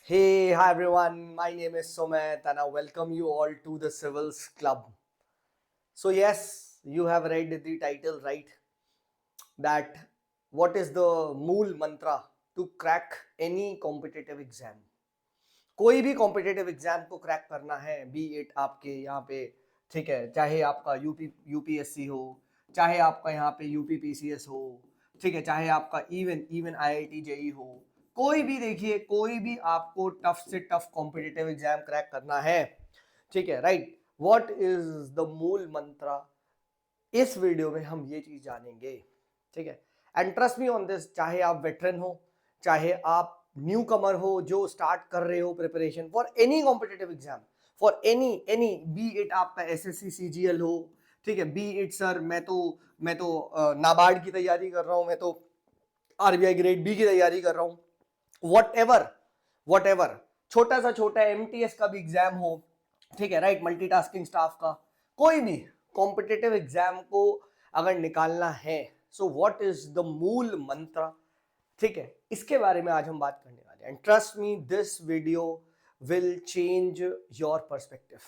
Hey, hi everyone. My name is Sumit and I welcome you all to the Civils Club. So, yes, you have read the title right, that what is the mool mantra to crack any competitive exam. कोई भी competitive exam को crack करना है, B it आपके यहाँ पे, ठीक है, चाहे आपका यूपीएससी हो, चाहे आपका यहाँ पे यूपीपीसीएस हो, ठीक है, चाहे आपका इवन इवन आईआईटी जेई हो, कोई भी देखिए, कोई भी आपको टफ से टफ कॉम्पिटेटिव एग्जाम क्रैक करना है, ठीक है, राइट। व्हाट इज द मूल मंत्रा, इस वीडियो में हम ये चीज जानेंगे, ठीक है। And trust me on this, चाहे आप वेटरन हो, चाहे आप न्यू कमर हो जो स्टार्ट कर रहे हो preparation for any competitive exam, for any any B it आपका एसएससी सीजीएल हो, ठीक है, बी इट सर मैं तो नाबार्ड की तैयारी कर रहा हूं, मैं तो आरबीआई ग्रेड बी की तैयारी कर रहा हूं, वट एवर, छोटा सा छोटा एमटीएस का भी एग्जाम हो, ठीक है, राइट, मल्टीटास्किंग स्टाफ का, कोई भी कॉम्पिटेटिव एग्जाम को अगर निकालना है, सो व्हाट इज द मूल मंत्र, ठीक है, इसके बारे में आज हम बात करने वाले हैं। And trust me, this video will change your perspective,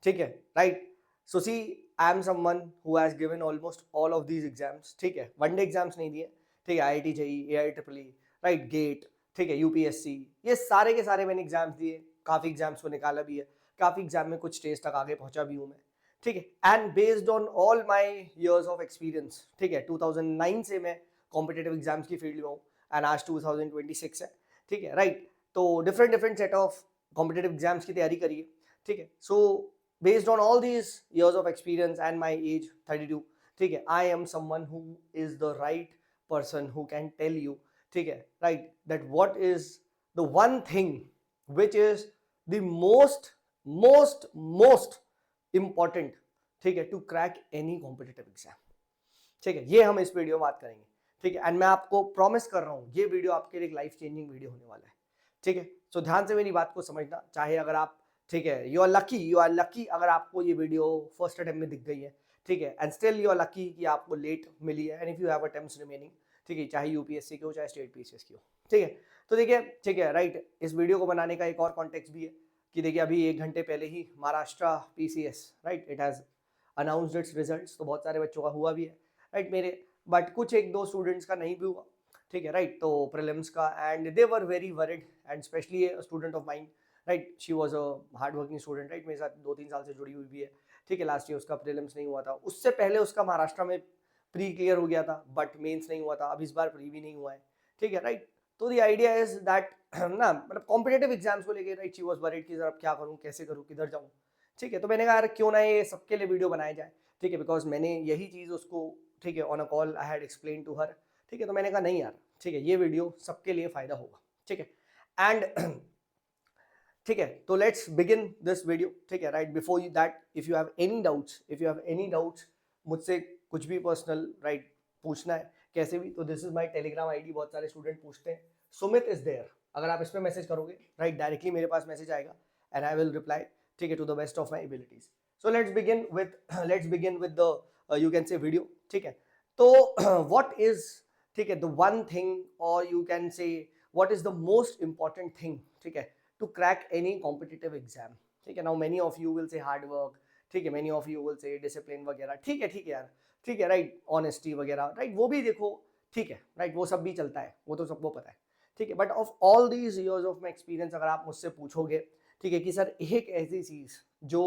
ठीक है, right. So see, I am someone who has given almost all of these exams, ठीक है, वनडे एग्जाम्स नहीं दिए, ठीक है, IIT JEE, AI triple E, right, GATE, ठीक है, यूपीएससी, ये सारे के सारे मैंने एग्जाम्स दिए, काफी एग्जाम्स को निकाला भी है, काफी एग्जाम में कुछ स्टेज तक आगे पहुंचा भी हूं मैं, ठीक है। And based on all my years of experience, ठीक है, 2009 से मैं कॉम्पिटेटिव एग्जाम्स की फील्ड में हूँ एंड आज 2026 है, ठीक है, राइट। तो different different set of competitive exams की तैयारी करिए, ठीक है। सो based on all these years of experience and my age 32, ठीक है, I am someone who is the right person who can tell you, ठीक है, right, that what is the one thing which is the most important, ठीक है, to crack any competitive exam, ठीक है, ये हम इस वीडियो में बात करेंगे, ठीक है। एंड मैं आपको प्रॉमिस कर रहा हूँ ये वीडियो आपके लिए एक लाइफ चेंजिंग वीडियो होने वाला है, ठीक है। सो ध्यान से मेरी बात को समझना, चाहे अगर आप, ठीक है, यू आर लकी अगर आपको ये वीडियो फर्स्ट अटेम्प्ट में दिख गई है, ठीक है, and still you are lucky कि आपको लेट मिली है, and if you have attempts remaining, ठीक है, चाहे यूपीएससी की हो चाहे स्टेट पीसीएस की हो, ठीक है। तो देखिए, ठीक है, राइट, इस वीडियो को बनाने का एक और कॉन्टेक्स्ट भी है कि देखिए अभी 1 घंटे पहले ही Maharashtra PCS, right, it has announced its results, तो बहुत सारे बच्चों का हुआ भी है, राइट, मेरे, बट कुछ एक दो स्टूडेंट्स का नहीं भी हुआ, ठीक है, राइट, तो प्रीलिम्स का, and they were very worried, and specially student of mind, right, she was a hard working student, right, मेरे साथ 2-3 साल से जुड़ी हुई भी है, ठीक है। लास्ट ईयर उसका प्रीलिम्स नहीं हुआ था, उससे पहले उसका महाराष्ट्र में प्री क्लियर हो गया था बट मेंस नहीं हुआ था, अब इस बार प्री भी नहीं हुआ है, ठीक है, राइट। तो द आइडिया इज दैट ना, मतलब कॉम्पिटेटिव एग्जाम्स को लेके, राइट, शी वाज वरिड कि अब क्या करूं, कैसे करूं, किधर जाऊं, ठीक है। तो मैंने कहा यार क्यों ना ये सबके लिए वीडियो बनाया जाए, ठीक है, बिकॉज मैंने यही चीज उसको, ठीक है, on a call I had explain to her, ठीक है। तो मैंने कहा नहीं यार, ठीक है, ये वीडियो सबके लिए फायदा होगा, ठीक है। एंड ठीक है, तो लेट्स बिगिन दिस वीडियो, ठीक है, right. Before you that, if you have any doubts, मुझसे कुछ भी पर्सनल, राइट, पूछना है कैसे भी, तो this is my Telegram ID, बहुत सारे स्टूडेंट पूछते हैं, सुमित इज देयर, अगर आप इस पे मैसेज करोगे, राइट, डायरेक्टली मेरे पास मैसेज आएगा एंड आई विल रिप्लाई, ठीक है, to the best of my abilities. So let's begin with the you can say video, ठीक है। तो व्हाट इज, ठीक है, द वन थिंग, और you can say what is the most important thing, ठीक है, to crack any competitive exam, ठीक है। now many of you will say hard work, ठीक है, many of you will say discipline वगैरह, ठीक है यार, ठीक है, राइट, honesty वगैरह, राइट, वो भी देखो, ठीक है, राइट, वो सब भी चलता है, वो तो सबको पता है, ठीक है। But of all these years of my experience, अगर आप मुझसे पूछोगे, ठीक है, कि सर एक ऐसी चीज जो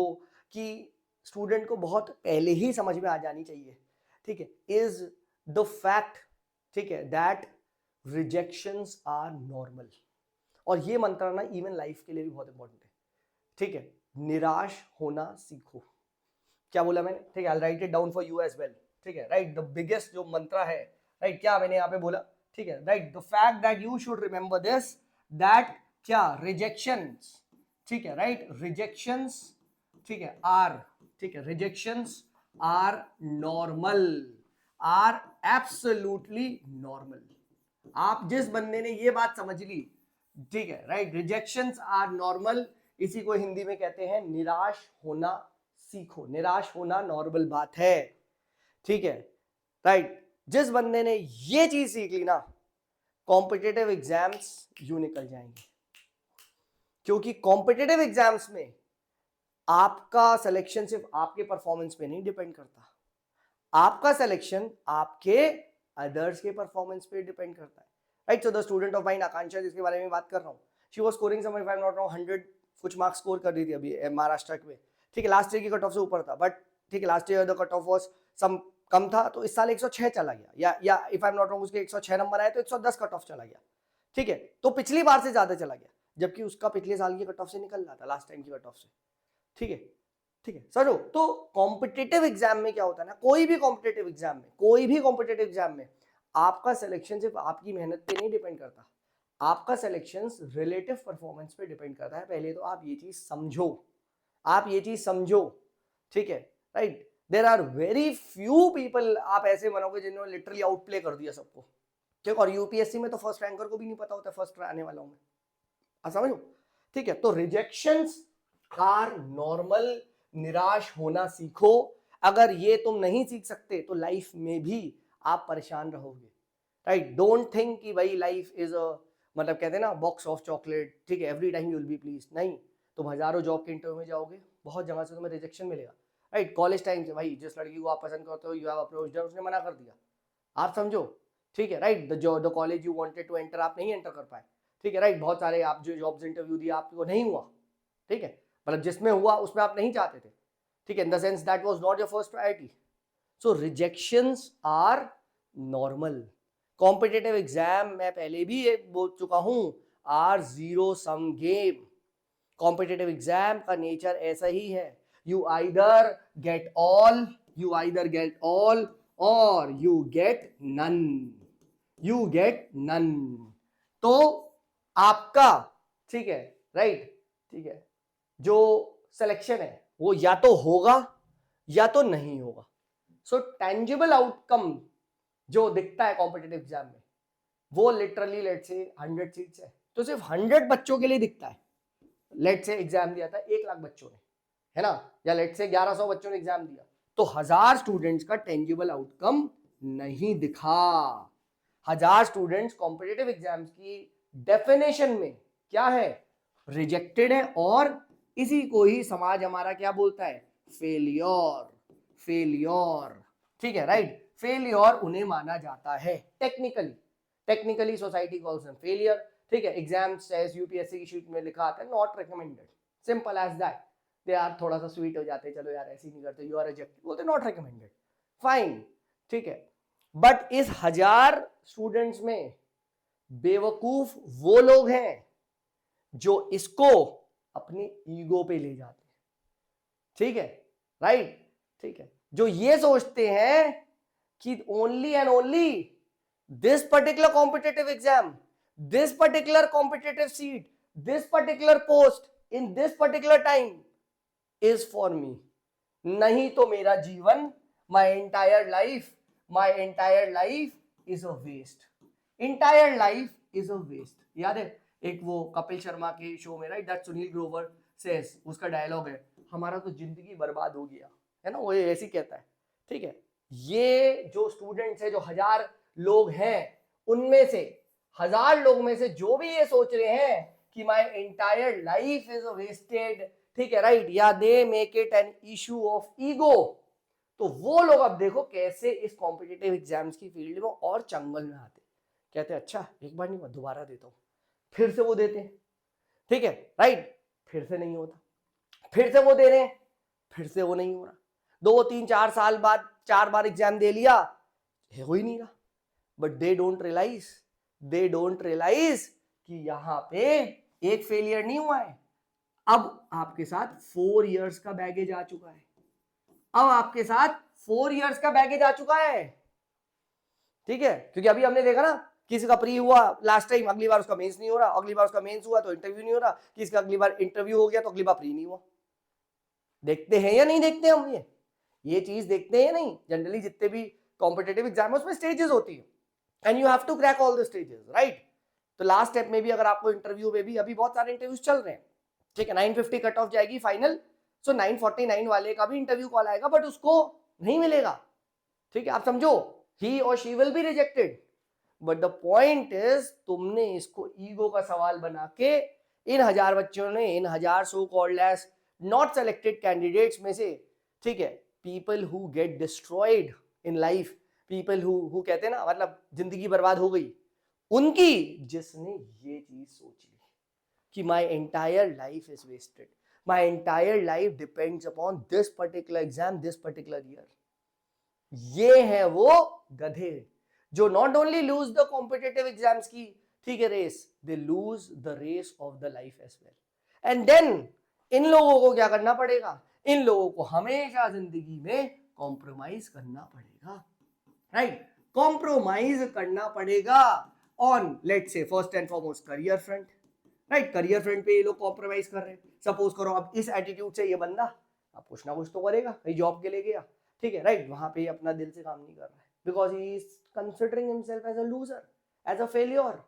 कि स्टूडेंट को बहुत पहले ही समझ में आ जानी चाहिए, ठीक है, इज द फैक्ट, ठीक है, दैट रिजेक्शंस आर नॉर्मल। और ये मंत्र ना इवन लाइफ के लिए भी बहुत इंपॉर्टेंट है, ठीक है। निराश होना सीखो, क्या बोला मैंने, ठीक है, I write it down for you as well, ठीक है, राइट, द बिगेस्ट जो मंत्र है, राइट, क्या मैंने यहाँ पे बोला, ठीक है, right, the fact that you should remember this, that क्या, रिजेक्शंस, ठीक है, राइट, रिजेक्शंस, ठीक है, आर, ठीक है, rejections are normal, are absolutely normal. आप जिस बंदे ने ये बात समझ ली, ठीक है, राइट, रिजेक्शंस आर नॉर्मल, इसी को हिंदी में कहते हैं निराश होना सीखो, निराश होना नॉर्मल बात है, ठीक है, राइट। जिस बंदे ने ये चीज सीख ली ना, कॉम्पिटेटिव एग्जाम्स यूं निकल जाएंगे, क्योंकि कॉम्पिटिटिव एग्जाम्स में आपका सिलेक्शन सिर्फ आपके परफॉर्मेंस पे नहीं डिपेंड करता, आपका सिलेक्शन आपके अदर्स के परफॉर्मेंस पे डिपेंड करता है, right. So the student of mine Akanksha, जिसके बारे में बात कर रहा हूँ, she was scoring some, if I am not wrong, 100 कुछ मार्क्स स्कोर कर रही थी अभी महाराष्ट्र में, ठीक है। लास्ट ईयर की कट ऑफ से ऊपर था, बट ठीक है, last year the cut off was some कम था, तो इस साल 106 चला गया, या if I am not wrong उसके 106 नंबर आए तो 110 कट ऑफ चला गया, ठीक है। तो पिछली बार से ज्यादा चला गया, जबकि उसका पिछले साल की कट ऑफ से निकल रहा था, लास्ट टाइम की कट ऑफ से, ठीक है, ठीक है। समझो, तो कॉम्पिटिटिव एग्जाम में क्या होता है ना, कोई भी कॉम्पिटिटिव एग्जाम में आपका सिलेक्शन सिर्फ आपकी मेहनत पे नहीं डिपेंड करता, आपका सिलेक्शन रिलेटिव परफॉर्मेंस पे डिपेंड करता है। पहले तो आप ये चीज समझो, ठीक है, right. There are very few people, आप ऐसे मनोगे जिन्होंने लिटरली आउटप्ले कर दिया सबको, ठीक। और यूपीएससी में तो फर्स्ट रैंकर को भी नहीं पता होता फर्स्ट आने वाला हूं मैं, समझो, ठीक है। तो रिजेक्शंस आर नॉर्मल, निराश होना सीखो। अगर ये तुम नहीं सीख सकते तो लाइफ में भी आप परेशान रहोगे, राइट। डोंट थिंक कि भाई लाइफ इज अ, मतलब कहते हैं ना बॉक्स ऑफ चॉकलेट, ठीक है, every time you will be please. नहीं, तुम हजारों जॉब के इंटरव्यू में जाओगे, बहुत जगह से तुम्हें रिजेक्शन मिलेगा, राइट। कॉलेज टाइम से भाई जिस लड़की को आप पसंद करते हो, यू हैव अप्रोच्ड हर, उसने मना कर दिया, आप समझो, ठीक है, right. The college you wanted to enter, आप नहीं एंटर कर पाए, ठीक है, राइट। बहुत सारे आप जो जॉब्स इंटरव्यू दिया आपको नहीं हुआ, ठीक है, मतलब जिसमें हुआ उसमें आप नहीं चाहते थे, ठीक है, in the sense that was not your first priority. So rejections are normal. Competitive exam मैं पहले भी एक बोल चुका हूं, are zero sum game. Competitive exam का नेचर ऐसा ही है, यू आइदर गेट ऑल और यू गेट नन। तो आपका, ठीक है, राइट, ठीक है, जो सिलेक्शन है वो या तो होगा या तो नहीं होगा। सो टेंजिबल आउटकम जो दिखता है कॉम्पिटिटिव एग्जाम में, वो लिटरली लेट से 100 सीट्स है तो सिर्फ 100 बच्चों के लिए दिखता है। लेट से एग्जाम दिया था 1 लाख बच्चों ने, है ना, या लेट से 1100 बच्चों ने एग्जाम दिया, तो 1000 स्टूडेंट्स का टेंजिबल आउटकम नहीं दिखा। 1000 स्टूडेंट्स कॉम्पिटिटिव एग्जाम्स की डेफिनेशन में क्या है, रिजेक्टेड है, और इसी को ही समाज हमारा क्या बोलता है, फेलियर, ठीक है, राइट। फेलियर उन्हें माना जाता है technically society calls them failure, ठीक है। एग्जाम सेज, यूपीएससी की शीट में लिखा आता है not recommended, simple as that. They are थोड़ा सा स्वीट हो जाते हैं, चलो यार ऐसे ही नहीं करते, यू आर रिजेक्टेड, बोलते नॉट रिकमेंडेड, फाइन, ठीक है। बट इस 1000 स्टूडेंट्स में बेवकूफ वो लोग हैं जो इसको अपनी ईगो पे ले जाते हैं, ठीक है, राइट, ठीक है, जो ये सोचते हैं कि only and only this particular competitive exam, this particular competitive seat, this particular post in this particular time is for me, नहीं तो मेरा जीवन, my entire life is a waste, याद है एक वो कपिल शर्मा के शो में, right, that Sunil Grover says, उसका डायलॉग है, हमारा तो जिंदगी बर्बाद हो गया, है ना, वो ऐसे ही कहता है, ठीक है। ये जो स्टूडेंट्स है, जो 1000 लोग हैं, उनमें से 1000 लोग में से जो भी ये सोच रहे हैं कि my entire life is wasted, ठीक है, राइट, या they make it an issue of ego, तो वो लोग अब देखो कैसे इस कॉम्पिटिटिव एग्जाम्स की फील्ड में और चंगल में आते, कहते हैं अच्छा एक बार नहीं, मैं दोबारा देता हूं, फिर से वो देते हैं, ठीक है, राइट, फिर से नहीं होता, फिर से वो दे रहे हैं, फिर से वो नहीं हो रहा, 2 3 4 साल बाद 4 बार एग्जाम दे लिया, हो ही नहीं रहा। बट दे डोंट रियलाइज कि यहां पे एक फेलियर नहीं हुआ है, अब आपके साथ 4 इयर्स का बैगेज आ चुका है, ठीक है। क्योंकि अभी हमने देखा ना, किसी का प्री हुआ लास्ट टाइम, अगली बार उसका मेंस नहीं हो रहा, अगली बार उसका मेंस हुआ तो इंटरव्यू नहीं हो रहा, किसी का अगली बार इंटरव्यू हो गया तो अगली बार प्री नहीं हुआ। देखते हैं या नहीं देखते हम, ये चीज देखते हैं या नहीं। जनरली जितने भी कॉम्पिटिटिव एग्जाम है उसमें स्टेजेस होती है, and you have to crack all the stages, right. तो लास्ट स्टेप में भी अगर आपको इंटरव्यू में भी, अभी बहुत सारे इंटरव्यूज चल रहे हैं, ठीक है, 950 कट ऑफ जाएगी फाइनल, सो 949 वाले का भी इंटरव्यू कॉल आएगा, बट उसको नहीं मिलेगा, ठीक है, आप समझो, ही और she will be rejected. But the point is, तुमने इसको ईगो का सवाल बना के इन 1000 बच्चों ने, इन 1000 so called as not selected candidates में से, ठीक है, people who get destroyed in life, people who कहते हैं ना, मतलब जिंदगी बर्बाद हो गई, उनकी, जिसने ये चीज सोच ली कि my entire life is wasted, my entire life depends upon this particular exam, this particular year. ये है वो गधे जो not only lose the competitive exams की, ठीक है, race, they lose the race of the life as well. And then इन लोगों को क्या करना पड़ेगा, इन लोगों को हमेशा जिंदगी में कॉम्प्रोमाइज करना पड़ेगा, राइट, कॉम्प्रोमाइज करना पड़ेगा on, let's say, first and foremost career front, right, career front पे ये लोग कॉम्प्रोमाइज कर रहे हैं। सपोज करो अब इस एटीट्यूड से ये बंदा अब कुछ ना कुछ तो करेगा, भाई जॉब के लिए गया, ठीक है, राइट, वहां पे अपना दिल से काम नहीं कर रहा है, because he is considering himself as a loser, as a failure,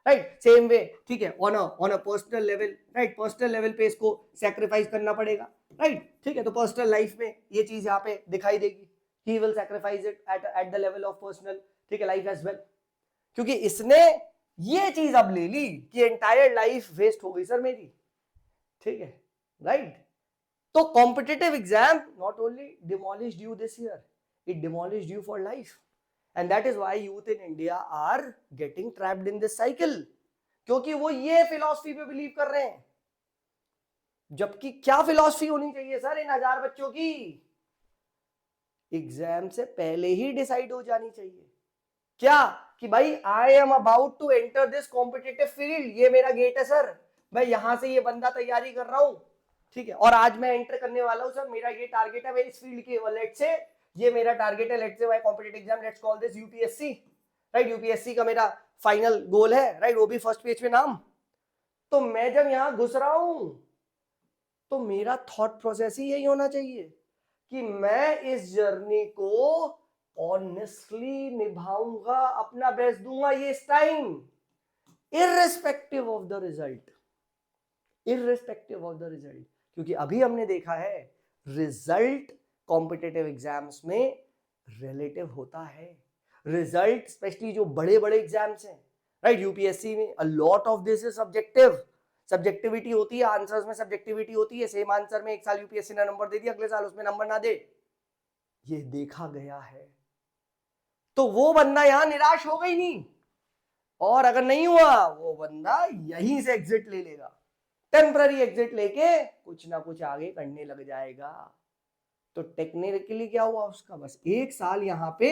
right, same way, ठीक है, on a personal level, right, personal level पे इसको सैक्रिफाइस करना पड़ेगा, राइट, ठीक है, तो पर्सनल लाइफ में ये चीज यहाँ पे दिखाई देगी, he will sacrifice it at the level of personal, ठीक है, लाइफ एज वेल, क्योंकि इसने ये चीज अब ले ली कि एंटायर लाइफ वेस्ट हो गई सर मेरी, ठीक है, राइट। तो competitive exam not only demolished you this year, it demolished you for life, and that is why youth in India are getting trapped in this cycle, क्योंकि वो ये philosophy पे बिलीव कर रहे हैं, जबकि क्या फिलॉसफी होनी चाहिए सर इन 1000 बच्चों की, एग्जाम से पहले ही डिसाइड हो जानी चाहिए, क्या, कि भाई I am about to enter this competitive field, ये मेरा गेट है सर, मैं यहां से ये बंदा तैयारी कर रहा हूं, ठीक है, और आज मैं एंटर करने वाला हूं सर, मेरा ये टारगेट है, मेरी इस फील्ड की, लेट्स से ये मेरा टारगेट है, let's say my competitive exam, let's call this UPSC, right, UPSC का मेरा फाइनल गोल है, राइट, वो भी फर्स्ट पेज पे नाम। तो मैं जब यहां घुस रहा हूं तो मेरा थॉट प्रोसेस ही यही होना चाहिए कि मैं इस जर्नी को ऑनेस्टली निभाऊंगा, अपना बेस्ट दूंगा ये इस time, irrespective of the result, irrespective of the result, क्योंकि अभी हमने देखा है रिजल्ट कॉम्पिटिटिव एग्जाम्स में रिलेटिव होता है, रिजल्ट स्पेशली जो बड़े बड़े एग्जाम्स हैं, राइट, यूपीएससी में अ lot of this is subjective, subjectivity होती है, आंसर्स में सब्जेक्टिविटी होती है, सेम आंसर में एक साल यूपीएससी ने नंबर दे दिया, अगले साल उसमें नंबर ना दे, ये देखा गया है। तो वो बंदा यहां निराश होगा ही नहीं, और अगर नहीं हुआ वो बंदा यहीं से एग्जिट ले लेगा, टेम्पररी एग्जिट लेके कुछ ना कुछ आगे करने लग जाएगा। तो टेक्निकली क्या हुआ उसका, बस एक साल यहां पे,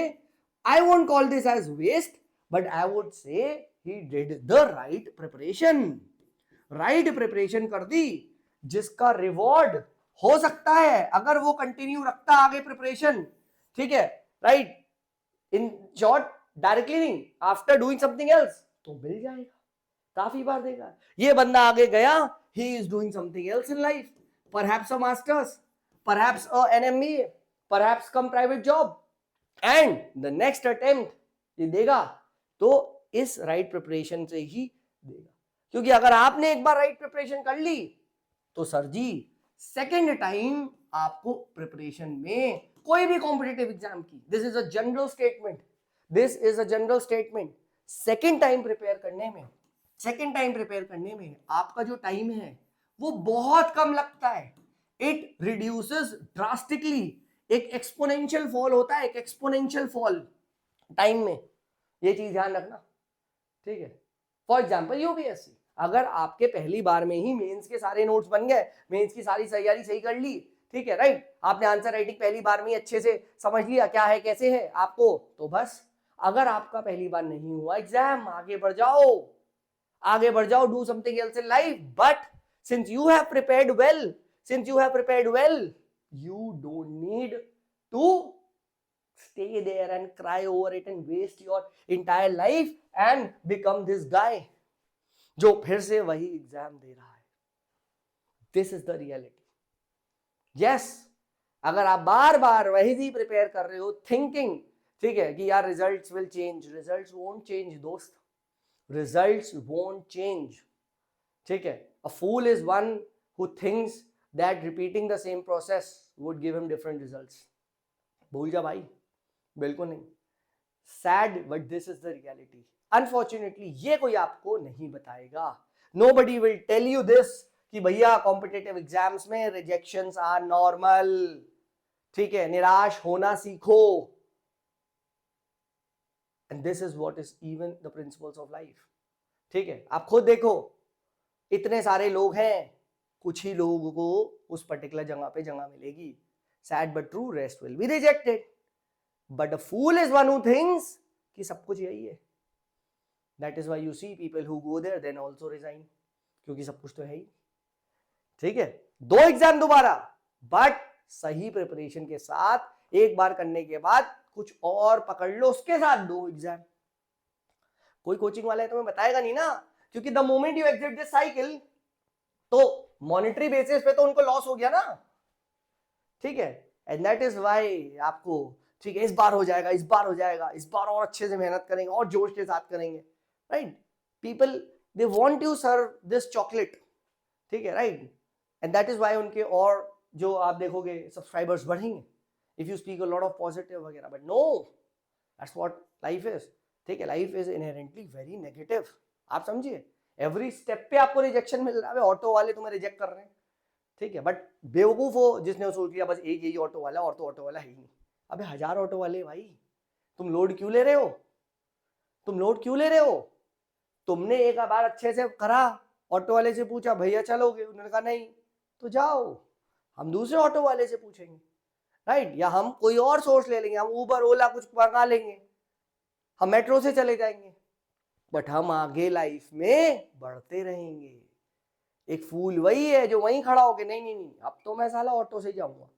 I won't call this as waste, but I would say he did the right preparation, right preparation कर दी, जिसका रिवॉर्ड हो सकता है अगर वो कंटिन्यू रखता आगे प्रिपरेशन, ठीक है, राइट, इन शॉर्ट डायरेक्टली नहीं, आफ्टर डूइंग समथिंग एल्स, तो मिल जाएगा, काफी बार देखा ये बंदा आगे गया, he is doing something else in life, perhaps a masters, perhaps an MBA, perhaps some private job, and the next attempt ये देगा तो इस राइट प्रिपरेशन से ही देगा, क्योंकि अगर आपने एक बार राइट प्रिपरेशन कर ली तो सर जी सेकेंड टाइम आपको प्रिपरेशन में कोई भी कॉम्पिटिटिव एग्जाम की, this is a general statement, this is a general statement, second time prepare करने में, सेकेंड टाइम प्रिपेयर करने में आपका जो टाइम है वो बहुत कम लगता है, इट रिड्यूसेस ड्रास्टिकली, एक एक्सपोनेंशियल फॉल होता है, एक एक्सपोनेंशियल फॉल टाइम में, ये चीज ध्यान रखना, ठीक है। फॉर एग्जाम्पल यूपीएससी, अगर आपके पहली बार में ही मेंस के सारे नोट्स बन गए, मेंस की सारी तैयारी सही कर ली, ठीक है, राइट, आपने आंसर राइटिंग पहली बार में अच्छे से समझ लिया क्या है कैसे है आपको, तो बस, अगर आपका पहली बार नहीं हुआ एग्जाम, आगे बढ़ जाओ, आगे बढ़ जाओ, do something else in life, but since you have prepared well, since you have prepared well, you don't need to stay there and cry over it and waste your entire life and become this guy जो फिर से वही exam दे रहा है। This is the reality. Yes, अगर आप बार बार वही भी प्रिपेयर कर रहे हो थिंकिंग, ठीक है, कि यार results will change, results won't change दोस्त, रिजल्ट्स वोंट चेंज, ठीक है। A fool is one who thinks that repeating the same process would give him different results. भूल जा भाई, बिल्कुल नहीं। Sad, but this is the reality. Unfortunately, ये कोई आपको नहीं बताएगा, Nobody will tell you this कि भैया कॉम्पिटिटिव एग्जाम्स में रिजेक्शंस आर नॉर्मल, ठीक है, निराश होना सीखो। And this is what is even the principles of life, ठीक है। आप खुद देखो, इतने सारे लोग हैं, कुछ ही लोगों को उस पर्टिकुलर जगह पे जगह मिलेगी। Sad but true, rest will be rejected. But a fool is one who thinks कि सब कुछ यही है। That is why you see people who go there then also resign, क्योंकि सब कुछ तो है ही, ठीक है। 2 एग्जाम दोबारा, बट सही प्रिपरेशन के साथ एक बार करने के बाद कुछ और पकड़ लो उसके साथ 2 एग्जाम। कोई कोचिंग वाला है तुम्हें बताएगा नहीं ना, क्योंकि the moment you exit this cycle, तो मॉनेटरी बेसिस पे तो उनको लॉस हो गया ना, ठीक है। एंड दैट इज व्हाई आपको, ठीक है, इस बार हो जाएगा, इस बार हो जाएगा, इस बार और अच्छे से मेहनत करेंगे और जोश के साथ करेंगे, right. People they want you serve this chocolate, ठीक है, right. And that is why उनके और जो आप देखोगे सब्सक्राइबर्स बढ़ेंगे if you speak a lot of positive वगैरह। But no, that's what life is, ठीक है। Life is inherently very negative, आप समझिए। एवरी स्टेप पे आपको रिजेक्शन मिल रहा है। ऑटो वाले तुम्हें रिजेक्ट कर रहे हैं, ठीक है, बट बेवकूफ हो जिसने सोच लिया बस एक यही ऑटो वाला, और तो ऑटो वाला है ही नहीं। अबे 1000 ऑटो वाले भाई, तुम लोड क्यों ले रहे हो? तुम लोड क्यों ले रहे हो? तुमने एक बार अच्छे से करा, ऑटो वाले से पूछा भैया चलोगे, उन्होंने कहा नहीं, तो जाओ, हम दूसरे ऑटो वाले से पूछेंगे, राइट। या हम कोई और सोर्स ले लेंगे, हम उबर ओला कुछ मंगा लेंगे, हम मेट्रो से चले जाएंगे, बट हम आगे लाइफ में बढ़ते रहेंगे। एक फूल वही है जो वहीं खड़ा होके नहीं नहीं नहीं अब तो मैं साला ऑटो से ही जाऊंगा,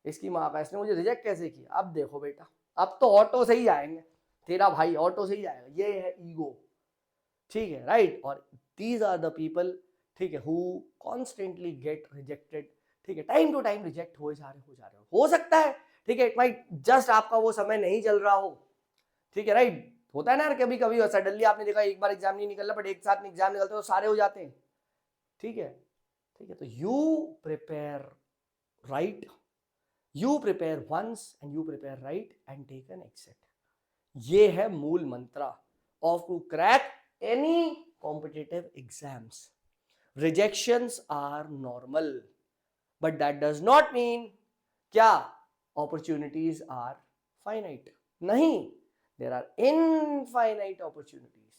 इसकी माँ का, इसने मुझे रिजेक्ट कैसे किया, अब देखो बेटा अब तो ऑटो से ही आएंगे, तेरा भाई ऑटो से ही आएगा। ये है ईगो, ठीक है, राइट। और दीज आर द पीपल, ठीक है, हु कॉन्स्टेंटली गेट रिजेक्टेड, ठीक है, टाइम टू टाइम रिजेक्ट हो जा रहे हो सकता है, ठीक है, इट माइट जस्ट आपका वो समय नहीं चल रहा हो, ठीक है, राइट। होता है ना यार, कभी कभी सडनली आपने देखा एक बार एग्जाम नहीं निकल रहा, बट एक साथ एग्जाम निकलते तो सारे हो जाते हैं, ठीक है, ठीक है। तो you prepare right, you prepare once and you prepare right and take an accept. ये है मूल मंत्र of to crack any competitive exams. Rejections are normal, but that does not mean क्या अपॉर्चुनिटीज आर फाइनाइट, नहीं, there are infinite opportunities.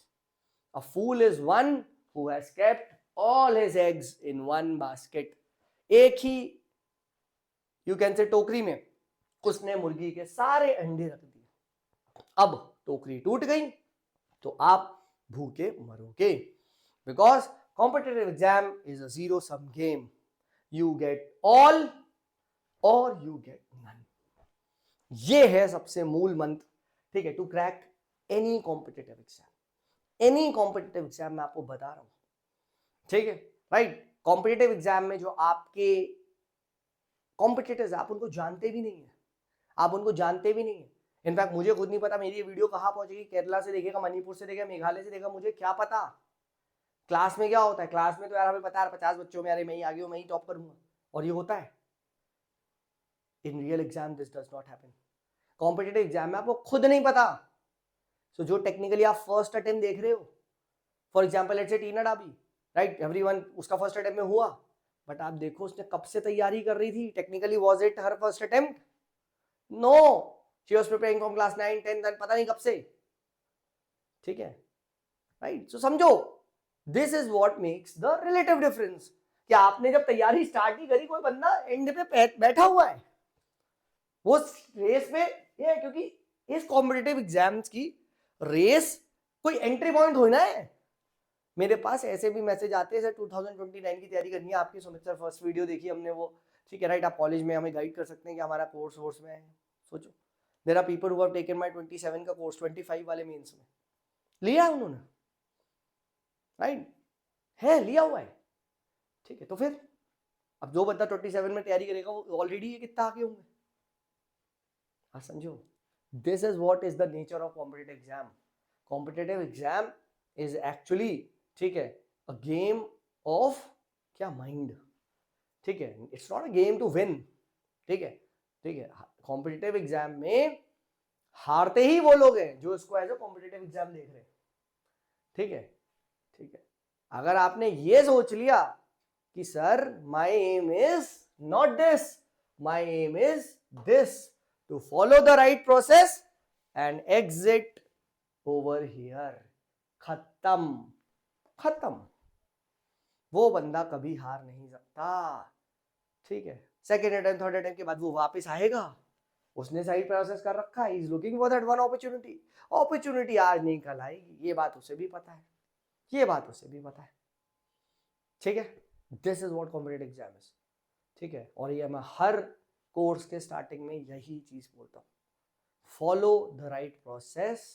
A fool is one who has kept all his eggs in one basket. एक ही you can say टोकरी में उसने मुर्गी के सारे अंडे रख दिए, अब टोकरी टूट गई तो आप भूखे मरोगे, because competitive exam is a zero sum game. You get all or you get none. ये है सबसे मूल मंत्र, ठीक है, to crack any competitive exam. Any competitive exam मैं आपको बता रहा हूं, ठीक है, राइट। कॉम्पिटिटिव एग्जाम में जो आपके कॉम्पिटिटर्स आप उनको जानते भी नहीं है, आप उनको जानते भी नहीं है। इनफैक्ट मुझे खुद नहीं पता मेरी ये वीडियो कहां पहुंचेगी, केरला से देखेगा, मणिपुर से देखेगा, मेघालय से देखेगा, मुझे क्या पता। क्लास में क्या होता है, क्लास में तो यार हमें पता है 50 बच्चों में अरे मैं ही आगे हूं, मैं ही टॉप करूंगा, और ये होता है। In real exam this does not happen. Competitive exam में आपको खुद नहीं पता। सो जो टेक्निकली आप फर्स्ट अटेम्प्ट देख रहे हो, for example let's say Tina Dabi, right, everyone उसका फर्स्ट अटेम्प्ट में हुआ, बट आप देखो उसने कब से तैयारी कर रही थी, technically was it her first attempt? No, she was preparing from class 9 10 पता नहीं कब से, ठीक है, राइट। सो समझो, this is what makes the relative difference, कि आपने जब तैयारी स्टार्ट ही करी, कोई बंदा एंड पे बैठा हुआ है वो रेस में, ये क्योंकि इस कॉम्पिटिटिव एग्जाम्स की रेस कोई एंट्री पॉइंट हो ना है। मेरे पास ऐसे भी मैसेज आते हैं सर 2029 की तैयारी करनी है आपकी, सुमित सर फर्स्ट वीडियो देखी हमने वो, ठीक है, राइट, आप कॉलेज में हमें गाइड कर सकते हैं कि हमारा कोर्स में है। सोचो, there are people who have taken my 27 का कोर्स 25 वाले मेंस में लिया उन्होंने, राइट, है लिया हुआ है, ठीक है। तो फिर अब जो बंदा 27 में तैयारी करेगा वो ऑलरेडी ये कितना आगे होंगे, समझो। This is what is the nature of competitive exam. Competitive exam is actually, ठीक है, अ गेम ऑफ क्या माइंड, ठीक है, it's not a game to win, ठीक है, ठीक है। कॉम्पिटिटिव एग्जाम में हारते ही वो लोग हैं जो इसको एज अ कॉम्पिटिटिव एग्जाम देख रहे हैं, ठीक है, ठीक है। अगर आपने ये सोच लिया कि sir my aim is not this, my aim is this, to follow the right process and exit over here, खत्म, खत्म। वो बंदा कभी हार नहीं सकता, ठीक है। सेकेंड अटेम्प्ट थर्ड अटेम्प्ट के बाद वो वापस आएगा, उसने सही प्रोसेस कर रखा है, is looking for that one opportunity, opportunity आज नहीं कल आएगी, ये बात उसे भी पता है, ये बात उसे भी पता है, ठीक है। This is what competitive exam is, ठीक है। और ये मैं हर कोर्स के स्टार्टिंग में यही चीज बोलता हूँ, follow the right process,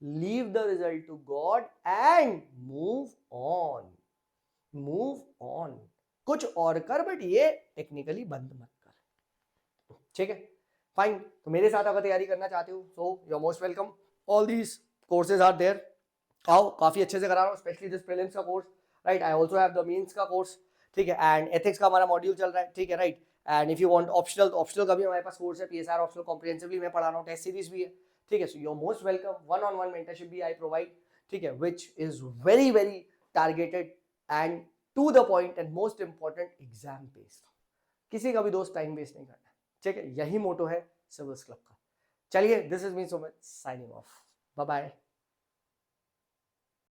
leave the result to God and move on, move on. कुछ और कर बट ये टेक्निकली बंद मत कर, ठीक है। फाइन, तो मेरे साथ अगर तैयारी करना चाहते हो so you are most welcome, all these courses are there. आओ, काफी अच्छे से करा रहा हूँ, स्पेशली दिस प्रीलिम्स का course, right. I also have the mains का कोर्स, ठीक है, एंड एथिक्स का हमारा मॉड्यूल चल रहा है, ठीक है, right. And if you want optional, तो ऑप्शनल का भी हमारे पास कोर्स है, पीएसआर ऑप्शनल कॉम्प्रिहेंसिवली मैं पढ़ा रहा हूँ, टेस्ट सीरीज भी है, ठीक है। So you are most welcome, one on one mentorship भी आई प्रोवाइड, ठीक है, which is very very targeted and to the point and most important exam based, किसी का भी दोस्त टाइम वेस्ट नहीं करना, ठीक है। यही मोटो है सिविल्स क्लब का। चलिए, this is me Sumit signing off, bye bye.